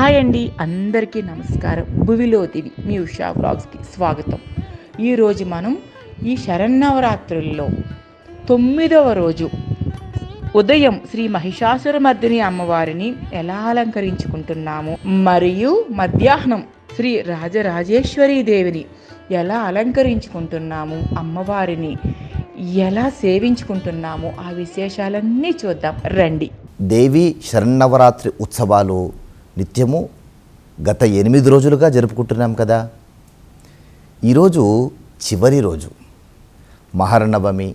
Hi అండి, అందరికీ నమస్కారం. భువిలోతివి మీ ఉషా వ్లాగ్స్కి స్వాగతం. ఈరోజు మనం ఈ శరన్నవరాత్రుల్లో 9వ రోజు ఉదయం శ్రీ మహిషాసురమర్దిని అమ్మవారిని ఎలా అలంకరించుకుంటున్నాము, మరియు మధ్యాహ్నం శ్రీ రాజరాజేశ్వరీ దేవిని ఎలా అలంకరించుకుంటున్నాము, అమ్మవారిని ఎలా సేవించుకుంటున్నాము, ఆ విశేషాలన్నీ చూద్దాం రండి. దేవి శరన్నవరాత్రి ఉత్సవాలు నిత్యము గత 8 రోజులుగా జరుపుకుంటున్నాం కదా. ఈరోజు చివరి రోజు మహర్నవమి.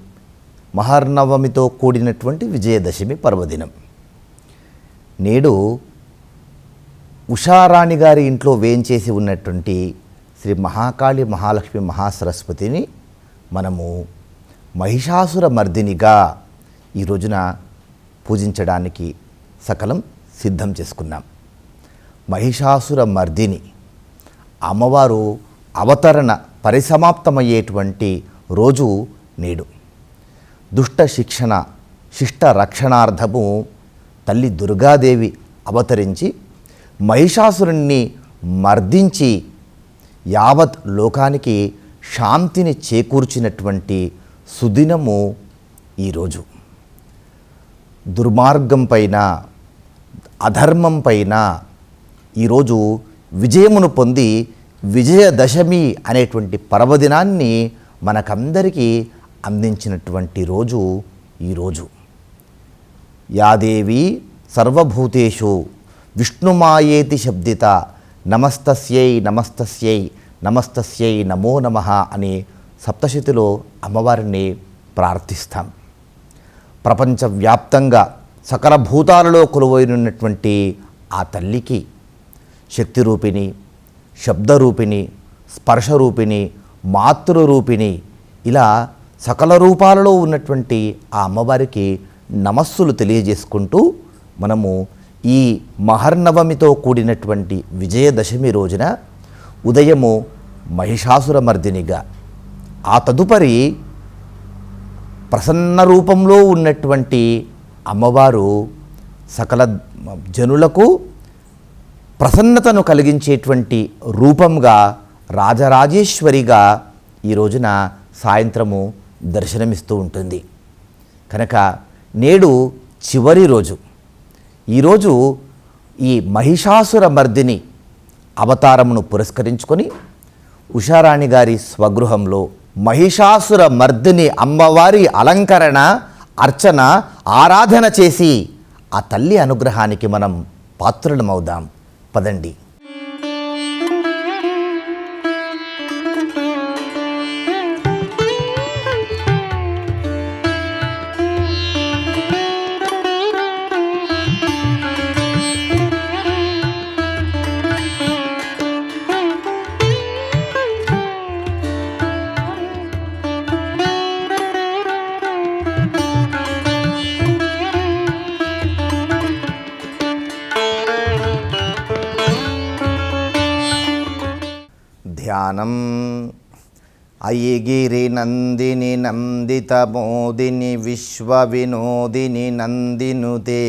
మహర్నవమితో కూడినటువంటి విజయదశమి పర్వదినం. నేడు ఉషారాణి గారి ఇంట్లో వేంచేసి ఉన్నటువంటి శ్రీ మహాకాళి మహాలక్ష్మి మహాసరస్వతిని మనము మహిషాసుర మర్దినిగా ఈ రోజున పూజించడానికి సకలం సిద్ధం చేసుకున్నాం. మహిషాసుర మర్దిని అమ్మవారు అవతరణ పరిసమాప్తమయ్యేటువంటి రోజు నేడు. దుష్ట శిక్షణ శిష్ట రక్షణార్థము తల్లి దుర్గాదేవి అవతరించి మహిషాసురుణ్ణి మర్దించి యావత్ లోకానికి శాంతిని చేకూర్చినటువంటి సుదినము ఈరోజు. దుర్మార్గం పైన అధర్మం పైన ఈరోజు విజయమును పొంది విజయదశమి అనేటువంటి పర్వదినాన్ని మనకందరికీ అందించినటువంటి రోజు ఈరోజు. యాదేవి సర్వభూతేషు విష్ణుమాయేతి శబ్దిత నమస్తస్యై నమస్తస్యై నమస్తస్యై నమో నమః అని సప్తశతిలో అమ్మవారిని ప్రార్థిస్తాం. ప్రపంచవ్యాప్తంగా సకల భూతాలలో కొలువైనటువంటి ఆ తల్లికి శక్తిరూపిణి, శబ్దరూపిణి, స్పర్శరూపిణి, మాతృరూపిణి ఇలా సకల రూపాలలో ఉన్నటువంటి ఆ అమ్మవారికి నమస్సులు తెలియజేసుకుంటూ మనము ఈ మహర్నవమితో కూడినటువంటి విజయదశమి రోజున ఉదయము మహిషాసురమర్దినిగా, ఆ తదుపరి ప్రసన్న రూపంలో ఉన్నటువంటి అమ్మవారు సకల జనులకు ప్రసన్నతను కలిగించేటువంటి రూపంగా రాజరాజేశ్వరిగా ఈ రోజున సాయంత్రము దర్శనమిస్తూ ఉంటుంది. కనుక నేడు చివరి రోజు. ఈరోజు ఈ మహిషాసుర మర్దిని అవతారమును పురస్కరించుకొని ఉషారాణి గారి స్వగృహంలో మహిషాసుర మర్దిని అమ్మవారి అలంకరణ, అర్చన, ఆరాధన చేసి ఆ తల్లి అనుగ్రహానికి మనం పాత్రులమవుదాం. పదండి. ధ్యానం. అయిగిరి నందిని నందిత మోదిని విశ్వ వినోదిని నందినుతే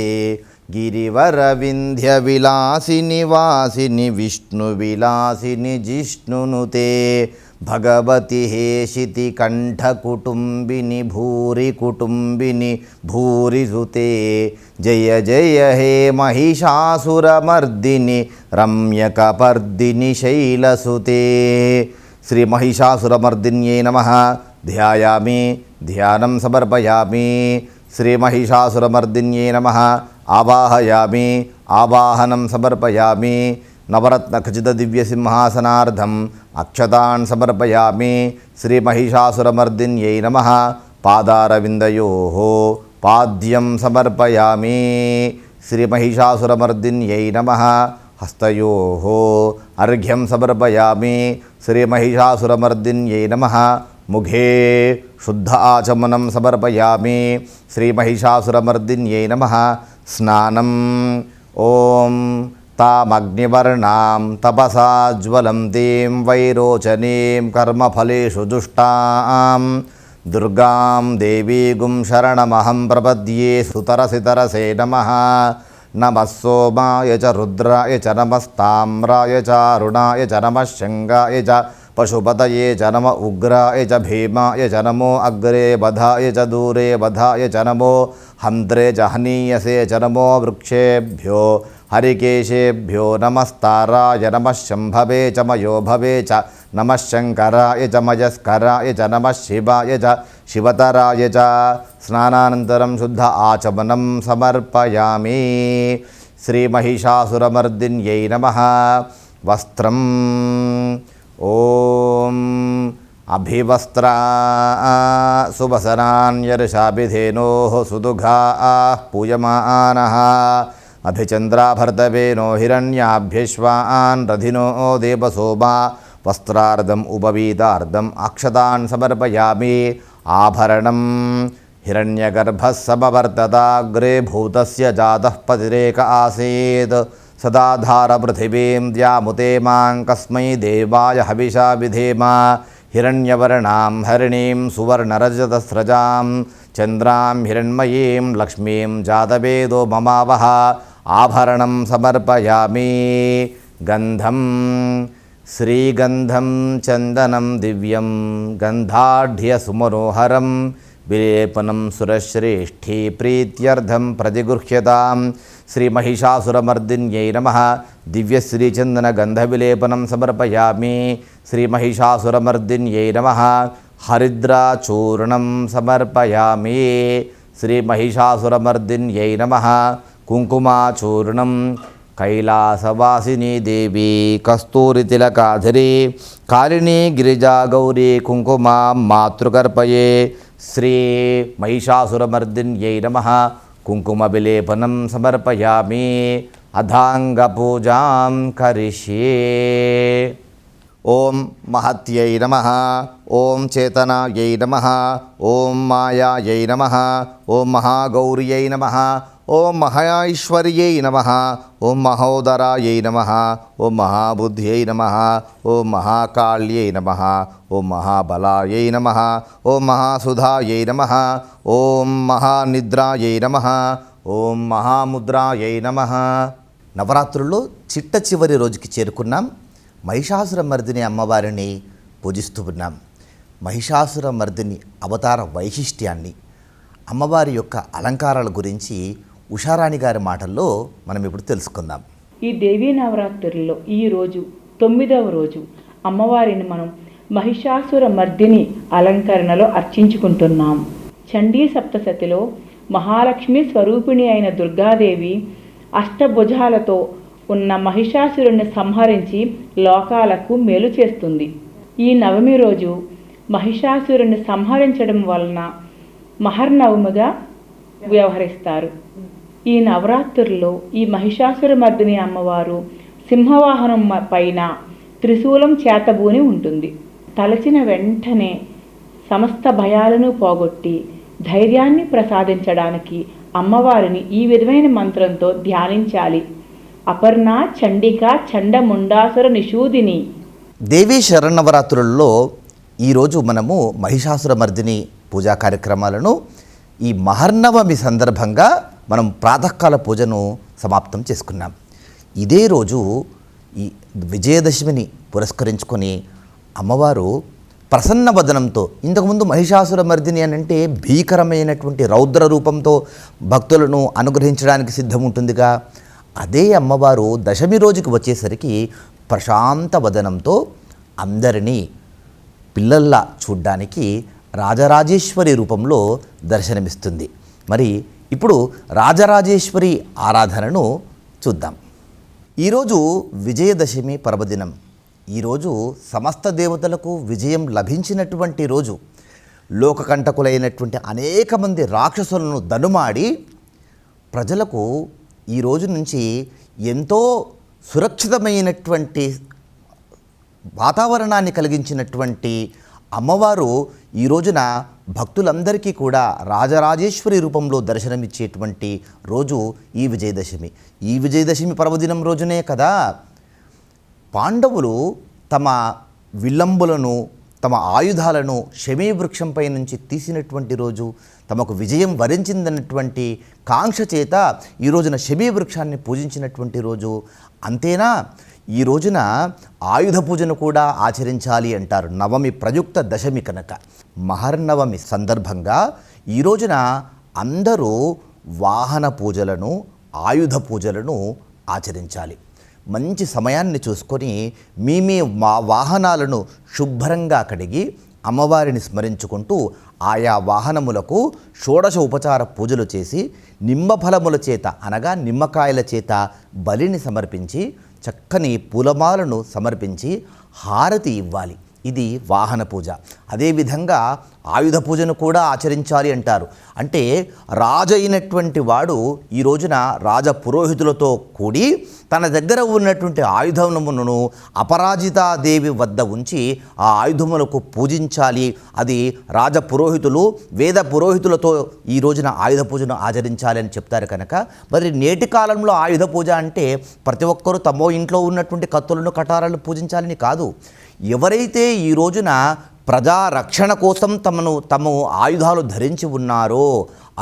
గిరివర వింధ్య విలాసిని వాసిని విష్ణు విలాసిని జిష్ణునుతే భగవతి హేషితి కంఠ కుటుంబిని భూరి కుటుంబిని భూరిసుతే జయ జయ హే మహిషాసురమర్దిని రమ్యకపర్దిని శైలసుతే. శ్రీ మహిషాసురమర్దిన్యై నమః. ధ్యాయామి, ధ్యానం సమర్పయామి. శ్రీ మహిషాసురమర్దిన్యై నమః. ఆవాహయామి, ఆవాహనం సమర్పయామి. నవరత్నఖచిత దివ్యసింహాసనార్థం అక్షతాన్ సమర్పయామి. శ్రీ మహిషాసురమర్దిన్యై నమః. పాదారవిందయోః పాద్యం సమర్పయామి. శ్రీ మహిషాసురమర్దిన్యై నమః. హస్తయోః అర్ఘ్యం సమర్పయామి. శ్రీ మహిషాసురమర్దిన్యై నమః. ముఖే శుద్ధ ఆచమనం సమర్పయామి. శ్రీ మహిషాసురమర్దిన్యై నమః. స్నానం. ఓం తామగ్నివర్ణాం తపసా జ్వలంతీం వైరోచనీం కర్మఫలేషు దుష్టాం దుర్గాం దేవీగుం శరణమహం ప్రపద్యే సుతరసితరసే నమః. నమః సోమాయ చ రుద్రాయ చ నమస్తామ్రాయ చ అరుణాయ చ నమః శంగాయ చ పశుపతయే చ నమ ఉగ్రాయ చ భీమాయ చ నమో అగ్రే బధాయ చ దూరే బధాయ చ నమో హంత్రే చ హనీయసే చ నమో వృక్షేభ్యో హరికేశేభ్యో నమస్తారాయ నమః శంభవే చ మయోభవే చ నమః శంకరాయ చ మయస్కరాయ చ నమః శివాయ చ శివతరాయ చ. స్నానానంతరం శుద్ధ ఆచమనం సమర్పయామి. శ్రీమహిషాసురమర్దిన్యై నమః. వస్త్రం ఓం అభివస్త్రా సువసనాన్యర్షాభిధేనోః సుదుఘాః పూయమానః అభిచంద్రాభర్తవేనో హిరణ్యాభ్యశ్వాన్ రథినో దేవసోమా. వస్త్రార్ధం ఉపవీతార్ధం అక్షతాన్ సమర్పయామి. ఆభరణం హిరణ్యగర్భः సమవర్తతాగ్రే భూతస్య జాతః పతిరేక ఆసీత్. సదాధార పృథివీం ద్యాముతే మాం కస్మై దేవాయ హవిషా విధేమ. హిరణ్యవర్ణాం హరిణీం సువర్ణరజతస్రజాం చంద్రాం హిరణ్మయీం లక్ష్మీం జాతవేదో మమావహ. ఆభరణం సమర్పయామి. గంధం శ్రీగంధం చందనం దివ్యం గంధాఢ్యసుమనోహరం విలేపనం సురశ్రేష్ఠీ ప్రీత్యర్థం ప్రతిగృహ్యతాం. శ్రీమహిషాసురమర్దిన్యై నమః. దివ్యశ్రీచందన గంధవిలేపనం సమర్పయామి. శ్రీమహిషాసురమర్దిన్యై నమః. హరిద్రాచూర్ణం సమర్పయామి. శ్రీమహిషాసురమర్దిన్యై నమః. కుంకుమాచూర్ణం కైలాసవాసిని దేవి కస్తూరితిలకాధరి కాళినీ గిరిజా గౌరీ కుంకుమా మాతృకర్పయే. శ్రీ మహిషాసురమర్దిన్యై నమః. కుంకుమ విలేపనం సమర్పయామి. అథాంగపూజాం కరిష్యే. ఓం మహత్యై నమః. ఓం చేతనాయై నమః. ఓం మాయాయై నమః. ఓం మహాగౌర్యై నమః. ఓం మహైశ్వర్యై నమః. ఓం మహోదరాయై నమః. ఓం మహాబుద్ధ్యై నమః. ఓం మహాకాళ్యై నమః. ఓం మహాబలాయై నమః. ఓం మహాసుధాయై నమః. ఓం మహానిద్రాయై నమః. ఓం మహాముద్రాయై నమః. నవరాత్రుల్లో చిట్ట చివరి రోజుకి చేరుకున్నాం. మహిషాసురమర్దిని అమ్మవారిని పూజిస్తూ ఉన్నాం. మహిషాసురమర్దిని అవతార వైశిష్ట్యాన్ని, అమ్మవారి యొక్క అలంకారాల గురించి ఉషారాణి గారి మాటల్లో మనం ఇప్పుడు తెలుసుకుందాం. ఈ దేవీ నవరాత్రుల్లో ఈ రోజు 9వ రోజు అమ్మవారిని మనం మహిషాసుర మర్దిని అలంకరణలో అర్చించుకుంటున్నాం. చండీ సప్తశతిలో మహాలక్ష్మి స్వరూపిణి అయిన దుర్గాదేవి అష్టభుజాలతో ఉన్న మహిషాసురుణ్ణి సంహరించి లోకాలకు మేలు చేస్తుంది. ఈ నవమి రోజు మహిషాసురుణ్ణి సంహరించడం వలన మహర్నవమిగా వ్యవహరిస్తారు. ఈ నవరాత్రుల్లో ఈ మహిషాసురమర్దిని అమ్మవారు సింహవాహనం పైన త్రిశూలం చేతబూని ఉంటుంది. తలచిన వెంటనే సమస్త భయాలను పోగొట్టి ధైర్యాన్ని ప్రసాదించడానికి అమ్మవారిని ఈ విధమైన మంత్రంతో ధ్యానించాలి. అపర్ణ చండిక చండముండాసుర నిషూదిని. దేవీ శరన్నవరాత్రుల్లో ఈరోజు మనము మహిషాసురమర్దిని పూజా కార్యక్రమాలను ఈ మహర్నవమి సందర్భంగా మనం ప్రాతకాల పూజను సమాప్తం చేసుకున్నాం. ఇదే రోజు ఈ విజయదశమిని పురస్కరించుకొని అమ్మవారు ప్రసన్న వదనంతో, ఇంతకుముందు మహిషాసురమర్దిని అని అంటే భీకరమైనటువంటి రౌద్ర రూపంతో భక్తులను అనుగ్రహించడానికి సిద్ధం ఉంటుందిగా, అదే అమ్మవారు దశమి రోజుకి వచ్చేసరికి ప్రశాంత వదనంతో అందరినీ పిల్లల్లా చూడ్డానికి రాజరాజేశ్వరి రూపంలో దర్శనమిస్తుంది. మరి ఇప్పుడు రాజరాజేశ్వరి ఆరాధనను చూద్దాం. ఈరోజు విజయదశమి పర్వదినం. ఈరోజు సమస్త దేవతలకు విజయం లభించినటువంటి రోజు. లోకకంటకులైనటువంటి అనేక మంది రాక్షసులను దనుమాడి ప్రజలకు ఈ రోజు నుంచి ఎంతో సురక్షితమైనటువంటి వాతావరణాన్ని కలిగించినటువంటి అమ్మవారు ఈ రోజున భక్తులందరికీ కూడా రాజరాజేశ్వరి రూపంలో దర్శనమిచ్చేటువంటి రోజు ఈ విజయదశమి. ఈ విజయదశమి పర్వదినం రోజునే కదా పాండవులు తమ విల్లంబులను తమ ఆయుధాలను శమీ వృక్షంపై నుంచి తీసినటువంటి రోజు, తమకు విజయం వరించిందన్నటువంటి కాంక్ష చేత ఈ రోజున శమీ వృక్షాన్ని పూజించినటువంటి రోజు. అంతేనా, ఈ రోజున ఆయుధ పూజను కూడా ఆచరించాలి అంటారు. నవమి ప్రయుక్త దశమి కనుక మహర్నవమి సందర్భంగా ఈ రోజున అందరూ వాహన పూజలను, ఆయుధ పూజలను ఆచరించాలి. మంచి సమయాన్ని చూసుకొని మీ వాహనాలను శుభ్రంగా కడిగి అమ్మవారిని స్మరించుకుంటూ ఆయా వాహనములకు షోడశ ఉపచార పూజలు చేసి నిమ్మఫలముల చేత అనగా నిమ్మకాయల చేత బలిని సమర్పించి చక్కని పూలమాలను సమర్పించి హారతి ఇవ్వాలి. ఇది వాహన పూజ. అదేవిధంగా ఆయుధ పూజను కూడా ఆచరించాలి అంటారు. అంటే రాజు అయినటువంటి వాడు ఈ రోజున రాజ పురోహితులతో కూడి తన దగ్గర ఉన్నటువంటి ఆయుధములను అపరాజితాదేవి వద్ద ఉంచి ఆ ఆయుధములకు పూజించాలి. అది రాజ పురోహితులు, వేద పురోహితులతో ఈ రోజున ఆయుధ పూజను ఆచరించాలి అని చెప్తారు. కనుక మరి నేటి కాలంలో ఆయుధ పూజ అంటే ప్రతి ఒక్కరూ తమో ఇంట్లో ఉన్నటువంటి కత్తులను, కటారాలను పూజించాలని కాదు. ఎవరైతే ఈ రోజున ప్రజారక్షణ కోసం తమ ఆయుధాలు ధరించి ఉన్నారో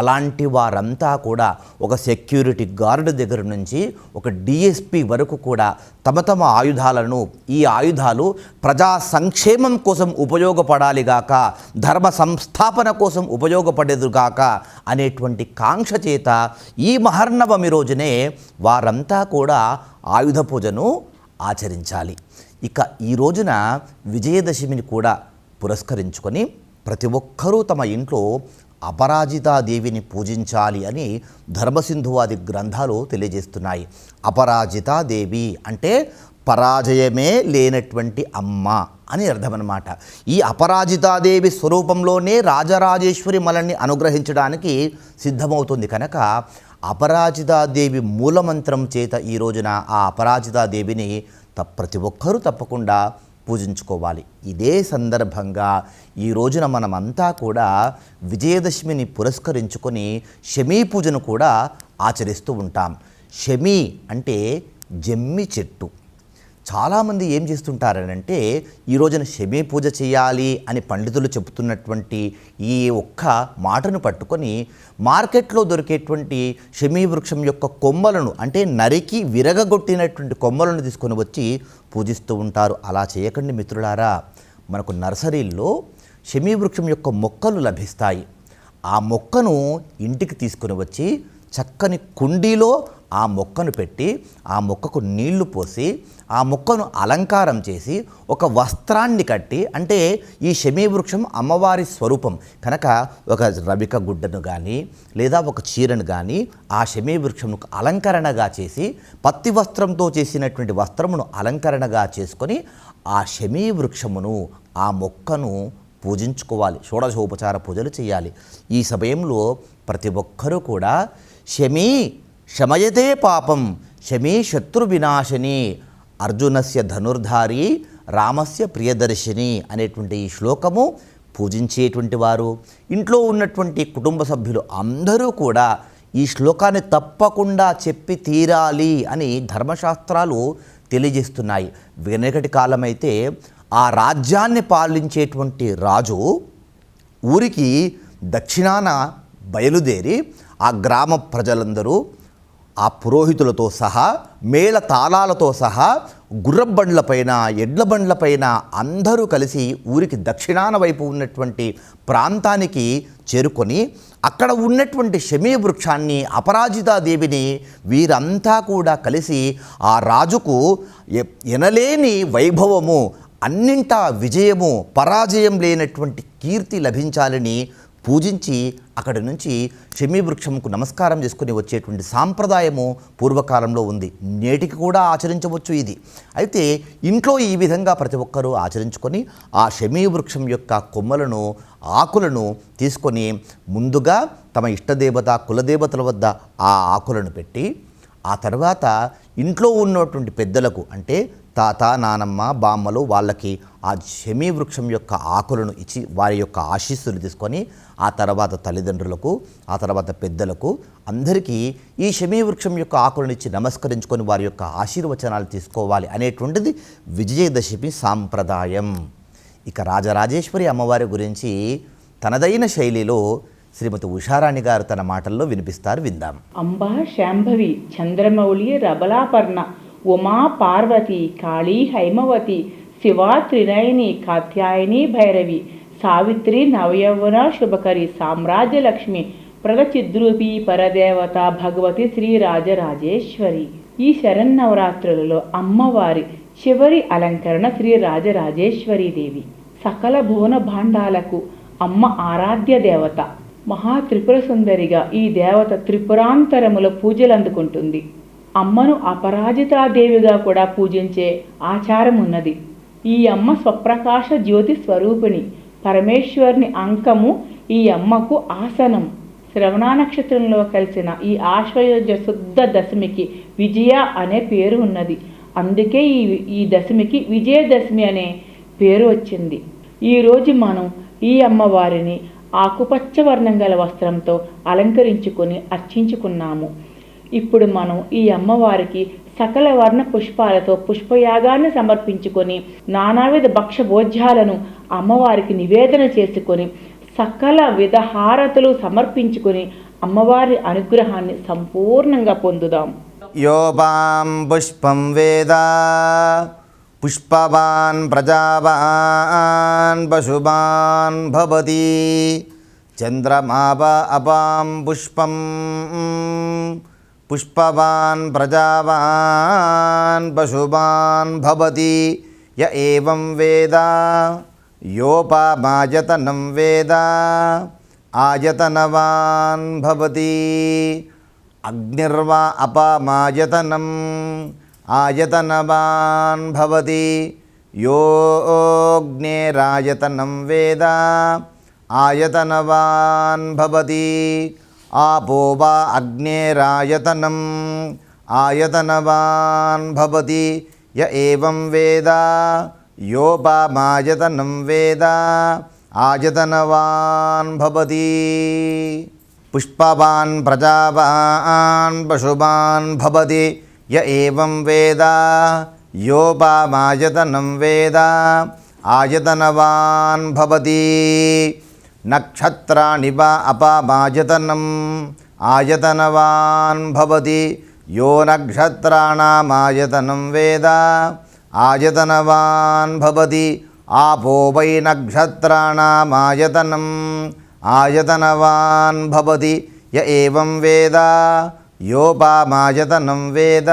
అలాంటి వారంతా కూడా ఒక సెక్యూరిటీ గార్డు దగ్గర నుంచి ఒక డిఎస్పి వరకు కూడా తమ ఆయుధాలను, ఈ ఆయుధాలు ప్రజా సంక్షేమం కోసం ఉపయోగపడాలిగాక, ధర్మ సంస్థాపన కోసం ఉపయోగపడేదుగాక అనేటువంటి కాంక్ష చేత ఈ మహర్నవమి రోజునే వారంతా కూడా ఆయుధ పూజను ఆచరించాలి. ఇక ఈ రోజున విజయదశమిని కూడా పురస్కరించుకొని ప్రతి ఒక్కరూ తమ ఇంట్లో అపరాజితాదేవిని పూజించాలి అని ధర్మసింధువాది గ్రంథాలు తెలియజేస్తున్నాయి. అపరాజితాదేవి అంటే పరాజయమే లేనటువంటి అమ్మ అని అర్థమన్నమాట. ఈ అపరాజితాదేవి స్వరూపంలోనే రాజరాజేశ్వరి మనల్ని అనుగ్రహించడానికి సిద్ధమవుతుంది. కనుక అపరాజితాదేవి మూలమంత్రం చేత ఈ రోజున ఆ అపరాజితాదేవిని ప్రతి ఒక్కరూ తప్పకుండా పూజించుకోవాలి. ఇదే సందర్భంగా ఈ రోజున మనమంతా కూడా విజయదశమిని పురస్కరించుకొని శమీ పూజను కూడా ఆచరిస్తూ ఉంటాం. శమీ అంటే జమ్మి చెట్టు. చాలామంది ఏం చేస్తుంటారనంటే ఈ రోజున శమీ పూజ చేయాలి అని పండితులు చెబుతున్నటువంటి ఈ ఒక్క మాటను పట్టుకొని మార్కెట్లో దొరికేటువంటి శమీ వృక్షం యొక్క కొమ్మలను, అంటే నరికి విరగగొట్టినటువంటి కొమ్మలను తీసుకొని వచ్చి పూజిస్తూ ఉంటారు. అలా చేయకండి మిత్రులారా. మనకు నర్సరీల్లో శమీ వృక్షం యొక్క మొక్కలు లభిస్తాయి. ఆ మొక్కను ఇంటికి తీసుకొని వచ్చి చక్కని కుండీలో ఆ మొక్కను పెట్టి ఆ మొక్కకు నీళ్లు పోసి ఆ మొక్కను అలంకారం చేసి ఒక వస్త్రాన్ని కట్టి, అంటే ఈ శమీ వృక్షం అమ్మవారి స్వరూపం కనుక ఒక రవిక గుడ్డను కానీ లేదా ఒక చీరను కానీ ఆ శమీ వృక్షమును అలంకరణగా చేసి పత్తి వస్త్రంతో చేసినటువంటి వస్త్రమును అలంకరణగా చేసుకొని ఆ శమీ వృక్షమును, ఆ మొక్కను పూజించుకోవాలి. షోడశోపచార పూజలు చేయాలి. ఈ సమయంలో ప్రతి ఒక్కరూ కూడా శమీ శమయతే పాపం, శమీ శత్రు వినాశిని, అర్జునస్య ధనుర్ధారి, రామస్య ప్రియదర్శిని అనేటువంటి ఈ శ్లోకము పూజించేటువంటి వారు, ఇంట్లో ఉన్నటువంటి కుటుంబ సభ్యులు అందరూ కూడా ఈ శ్లోకాన్ని తప్పకుండా చెప్పి తీరాలి అని ధర్మశాస్త్రాలు తెలియజేస్తున్నాయి. వెనకటి కాలమైతే ఆ రాజ్యాన్ని పాలించేటువంటి రాజు ఊరికి దక్షిణాన బయలుదేరి ఆ గ్రామ ప్రజలందరూ ఆ పురోహితులతో సహా మేళ తాళాలతో సహా గుర్రబండ్లపైన, ఎడ్ల బండ్లపైన అందరూ కలిసి ఊరికి దక్షిణాన వైపు ఉన్నటువంటి ప్రాంతానికి చేరుకొని అక్కడ ఉన్నటువంటి శమీ వృక్షాన్ని, అపరాజితాదేవిని వీరంతా కూడా కలిసి ఆ రాజుకు ఎనలేని వైభవము, అన్నింటా విజయము, పరాజయం లేనటువంటి కీర్తి లభించాలని పూజించి అక్కడి నుంచి శమీ వృక్షంకు నమస్కారం చేసుకుని వచ్చేటువంటి సాంప్రదాయము పూర్వకాలంలో ఉంది. నేటికి కూడా ఆచరించవచ్చు ఇది. అయితే ఇంట్లో ఈ విధంగా ప్రతి ఒక్కరూ ఆచరించుకొని ఆ శమీ వృక్షం యొక్క కొమ్మలను, ఆకులను తీసుకొని ముందుగా తమ ఇష్టదేవత, కులదేవతల వద్ద ఆ ఆకులను పెట్టి ఆ తర్వాత ఇంట్లో ఉన్నటువంటి పెద్దలకు, అంటే తాత, నానమ్మ, బామ్మలు, వాళ్ళకి ఆ శమీ వృక్షం యొక్క ఆకులను ఇచ్చి వారి యొక్క ఆశీస్సులు తీసుకొని ఆ తర్వాత తల్లిదండ్రులకు, ఆ తర్వాత పెద్దలకు అందరికీ ఈ శమీ వృక్షం యొక్క ఆకులను ఇచ్చి నమస్కరించుకొని వారి యొక్క ఆశీర్వచనాలు తీసుకోవాలి అనేటువంటిది విజయదశమి సాంప్రదాయం. ఇక రాజరాజేశ్వరి అమ్మవారి గురించి తనదైన శైలిలో శ్రీమతి ఉషారాణి గారు తన మాటల్లో వినిపిస్తారు, విందాం. అంబా శాంభవి చంద్రమౌళి రబలాపర్ణ ఉమా పార్వతి కాళీ హైమవతి శివా త్రినయని కాత్యాయని భైరవి సావిత్రి నవయౌవన శుభకరి సామ్రాజ్యలక్ష్మి ప్రదచిద్రూపి పరదేవత భగవతి శ్రీ రాజరాజేశ్వరి. ఈ శరన్నవరాత్రులలో అమ్మవారి చివరి అలంకరణ శ్రీ రాజరాజేశ్వరీదేవి. సకల భువన భాండాలకు అమ్మ ఆరాధ్య దేవత. మహాత్రిపుర సుందరిగా ఈ దేవత త్రిపురాంతరములో పూజలు అందుకుంటుంది. అమ్మను అపరాజితాదేవిగా కూడా పూజించే ఆచారం ఉన్నది. ఈ అమ్మ స్వప్రకాశ జ్యోతి స్వరూపిణి. పరమేశ్వరుని అంకము ఈ అమ్మకు ఆసనం. శ్రవణ నక్షత్రంలో కలిసిన ఈ ఆశ్వయుజ శుద్ధ దశమికి విజయ అనే పేరు ఉన్నది. అందుకే ఈ దశమికి విజయదశమి అనే పేరు వచ్చింది. ఈరోజు మనం ఈ అమ్మవారిని ఆకుపచ్చ వర్ణం గల వస్త్రంతో అలంకరించుకొని అర్చించుకున్నాము. ఇప్పుడు మనం ఈ అమ్మవారికి సకల వర్ణ పుష్పాలతో పుష్పయాగాన్ని సమర్పించుకొని నానావిధ భక్ష భోజ్యాలను అమ్మవారికి నివేదన చేసుకొని సకల విధ హారతులు సమర్పించుకొని అమ్మవారి అనుగ్రహాన్ని సంపూర్ణంగా పొందుదాం. యోపాం పుష్పం వేద పుష్పవాన్ ప్రజావాన్ పశువాన్ భవతి చంద్రమావ అపాం పుష్పం పుష్పవాన్ ప్రజావాన్ పశువాన్ భవతి య ఏవం వేద యోపామాయతనం వేద ఆయతనవాన్ భవతి అగ్నిర్వా అపామాయతనం ఆయతనవాన్ భవతి యోగ్నేరాయతనం వేద ఆయతనవాన్ భవతి ఆపో వా అగ్నేరాయతనం ఆయతనవాన్ భవతి య ఏవం వేద యోపామాయతనం వేద ఆయతనవాన్ భవతి పుష్పవాన్ ప్రజావాన్ పశువాన్ భవతి య ఏవం వేద యోపామాయతనం వేద ఆయతనవాన్ భవతి నక్షత్రాణి వా అపామాయతనం ఆయతనవాన్ భవతి యో నక్షత్రాణామాయతనం వేద ఆయతనవాన్ భవతి ఆపో వై నక్షత్రాణామాయతనం ఆయతనవాన్ భవతి య ఏవం వేద యోపామాయతనం వేద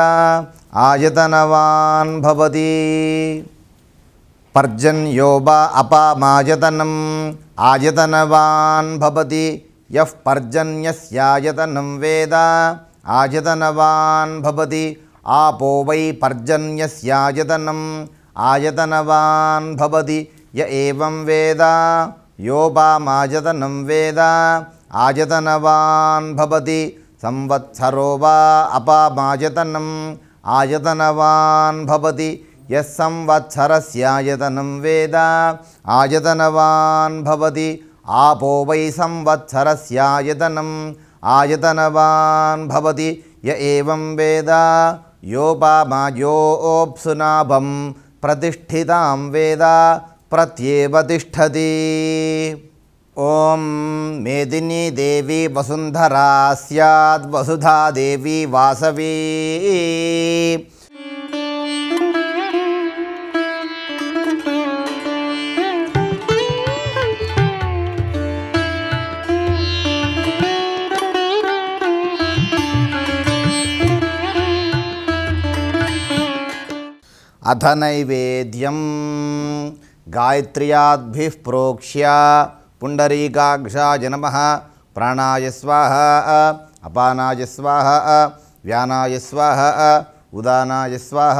ఆయతనవాన్ భవతి పర్జన్యో వా అపామాయతనం ఆయతనవాన్ భవతి యః పర్జన్యస్యాయతనం వేద ఆయతనవాన్ భవతి ఆపో వై పర్జన్యస్యాయతనం ఆయతనవాన్ భవతి య ఏవం వేద యోపామాయతనం వేద ఆయతనవాన్ భవతి సంవత్సరో వా అపామాయతనం ఆయతనవాన్ భవతి యః సంవత్సరస్యాయతనం వేద ఆయతనవాన్ భవతి ఆపో వై సంవత్సరస్యాయతనం ఆయతనవాన్ భవతి య ఏవం వేద యోపామాయోప్సునాభం ప్రతిష్ఠితాం వేద ప్రత్యేవ తిష్టతి. ఓం మేదినీ దేవి వసుంధరా స్యాద్ వసుధా దేవి వాసవీ. అథ నైవేద్యం గాయత్ర్యాద్భిః ప్రోక్ష్య పుండరీకాక్షాయ నమః ప్రాణాయ స్వాహ అపానాయ స్వాహ వ్యానాయ స్వాహ ఉదానాయ స్వాహ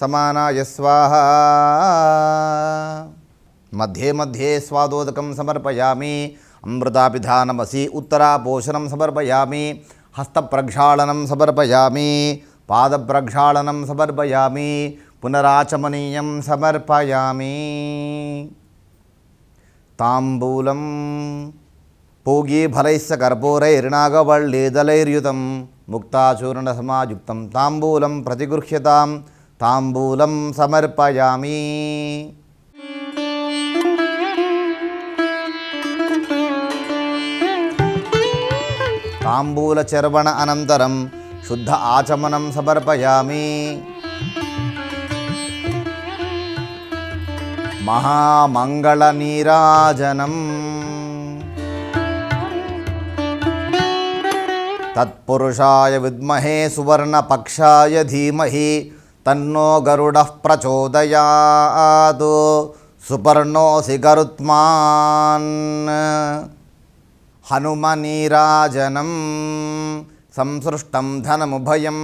సమానాయ స్వాహ. మధ్యే మధ్యే స్వాదోదకం సమర్పయామి. అమృతాపిధానమసి ఉత్తరాపోషణం సమర్పయామి. హస్తప్రక్షాళనం సమర్పయామి. పాదప్రక్షాళనం సమర్పయామి. పునరాచమనీయం సమర్పయామి. తాంబూలం పూగీఫలైశ్చ కర్పూరైర్నాగవల్లీదలైర్యుతం ముక్తాచూర్ణసమాయుక్తం తాంబూలం ప్రతిగృహ్యతాం. తాంబూలం సమర్పయామి. తాంబూలచర్వణ అనంతరం శుద్ధ ఆచమనం సమర్పయామి. మహామంగళ నీరాజనం. తత్పురుషాయ విద్మహే సువర్ణపక్షాయ ధీమహి తన్నో గరుడః ప్రచోదయాత్. సుపర్ణోసి గరుత్మాన్. హనుమనీరాజనం. సంసృష్టం ధనముభయం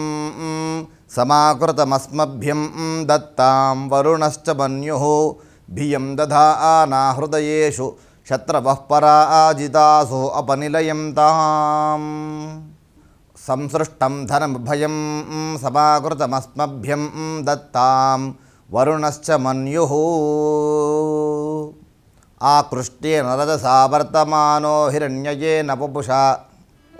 సమాకృతమస్మభ్యం దత్తాం వరుణశ్చ మన్యుః. భియం దధానా హృదయేషు శత్రవః పరాజితాసు అపనిలయం తాం. సంసృష్టం ధనముభయం సమాకృతమస్మభ్యం దత్తాం వరుణశ్చ మన్యుః. ఆకృష్టేన రజసా వర్తమానో హిరణ్యయేన పుపుషా.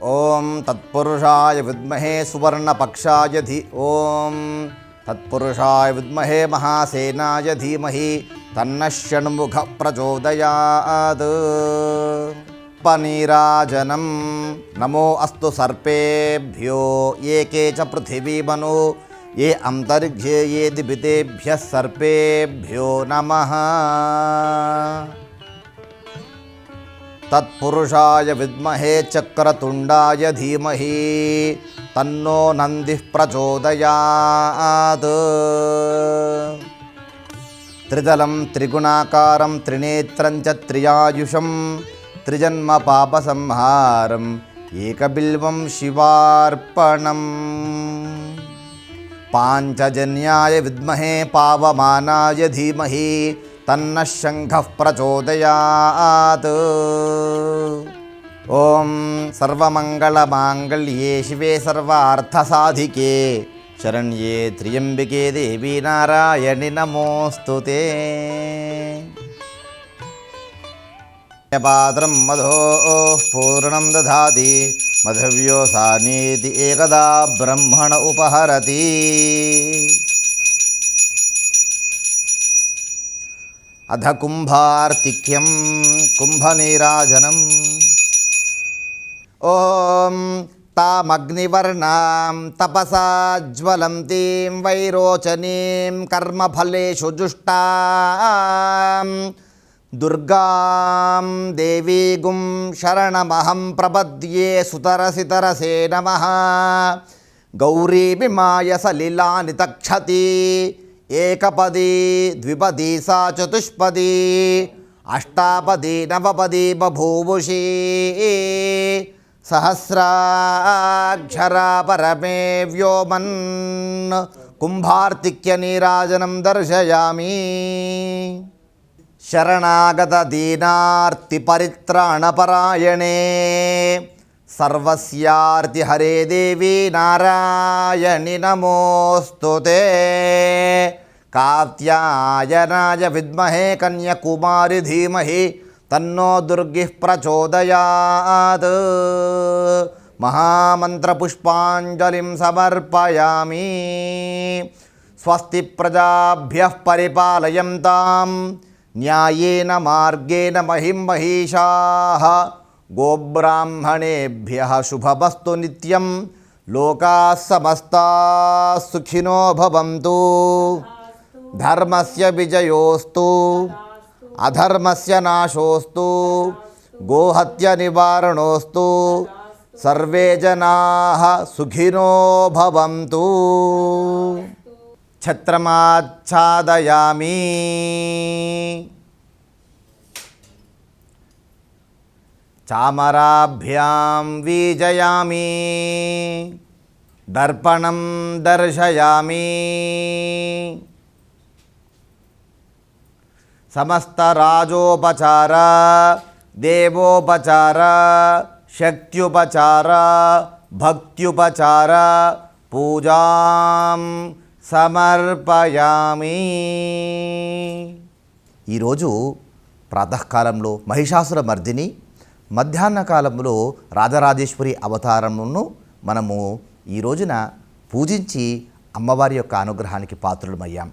ఓం తత్పురుషాయ విద్మహే సువర్ణపక్షాయ ఓం తత్పురుషాయ విద్మహే మహాసేనాయ ధీమహి తన్నః షణ్ముఖ ప్రచోదయాత్. పనీరాజనం. నమో అస్తు సర్పేభ్యో ఏకే చ పృథివీమను ఏ అంతరిక్షే ఏ దిపితేభ్యః సర్పేభ్యో నమః. తత్పురుషాయ విద్మహే చక్రతుండాయ ధీమహి తన్నో నందిః ప్రచోదయాత్. త్రిదలం త్రిగుణాకారం త్రినేత్రం చ త్రియాయుషం త్రిజన్మ పాపసంహారం ఏకబిల్వం శివార్పణం. పాంచజన్యాయ విద్మహే పావమానాయ ధీమహి తన్నః శంఖః ప్రచోదయాత్. ఓం సర్వమంగళమాంగళ్యే శివే సర్వార్థసాధికే శరణ్యే త్ర్యంబకే దేవీ నారాయణి నమోస్తుతే. పాత్రం మధోః పూర్ణం దధాతి మధవ్యోసానేతి ఏకదా బ్రహ్మణ ఉపహరతి. అధ కుంభార్తిక్యం కుంభనీరాజనం. ఓం తామగ్నివర్ణాం తపసా జ్వలంతీం వైరోచనీం కర్మఫలేషు జుష్టాం దుర్గాం దేవీగుం శరణమహం ప్రపద్యే సుతరసితరసే నమః. గౌరీమిమాయ సలిలాని తక్షతి ఏకపదీ ద్విపదీ సా చతుష్పదీ అష్టాపదీ నవపదీ బభూవుషీ. సహస్రాక్షరా పరమే వ్యోమన్ కుంభార్తిక్య నీరాజనం దర్శయామి. శరణాగత దీనార్తి పరిత్రాణపరాయణే సర్వస్యార్తి హరే దేవి నారాయణి నమోస్తుతే. కాత్యాయనాయ విద్మహే కన్యకుమారి ధీమహి తన్నో దుర్గిః ప్రచోదయాత్. మహామంత్రపుష్పాంజలిం సమర్పయామి. స్వస్తి ప్రజాభ్యః పరిపాలయంతాం న్యాయేన మార్గేణ మహిం మహిషాః. గోబ్రాహ్మణేభ్యః శుభమస్తు నిత్యం. లోకాః సమస్తాః సుఖినో భవంతు. ధర్మస్య విజయోస్తు అధర్మస్య నాశోస్తు. గోహత్య నివారణోస్తు. సర్వే జనాః సుఖినో భవంతు. ఛత్రమాచ్ఛాదయామి. చామరాభ్యాం వీజయామి. దర్పణం దర్శయామి. సమస్తరాజోపచార దేవోపచార శక్త్యుపచార భక్త్యుపచార పూజాం సమర్పయామి. ఈరోజు ప్రాతకాలంలో మహిషాసుర మర్దిని, మధ్యాహ్న కాలంలో రాజరాజేశ్వరి అవతారమును మనము ఈ రోజున పూజించి అమ్మవారి యొక్క అనుగ్రహానికి పాత్రులమయ్యాం.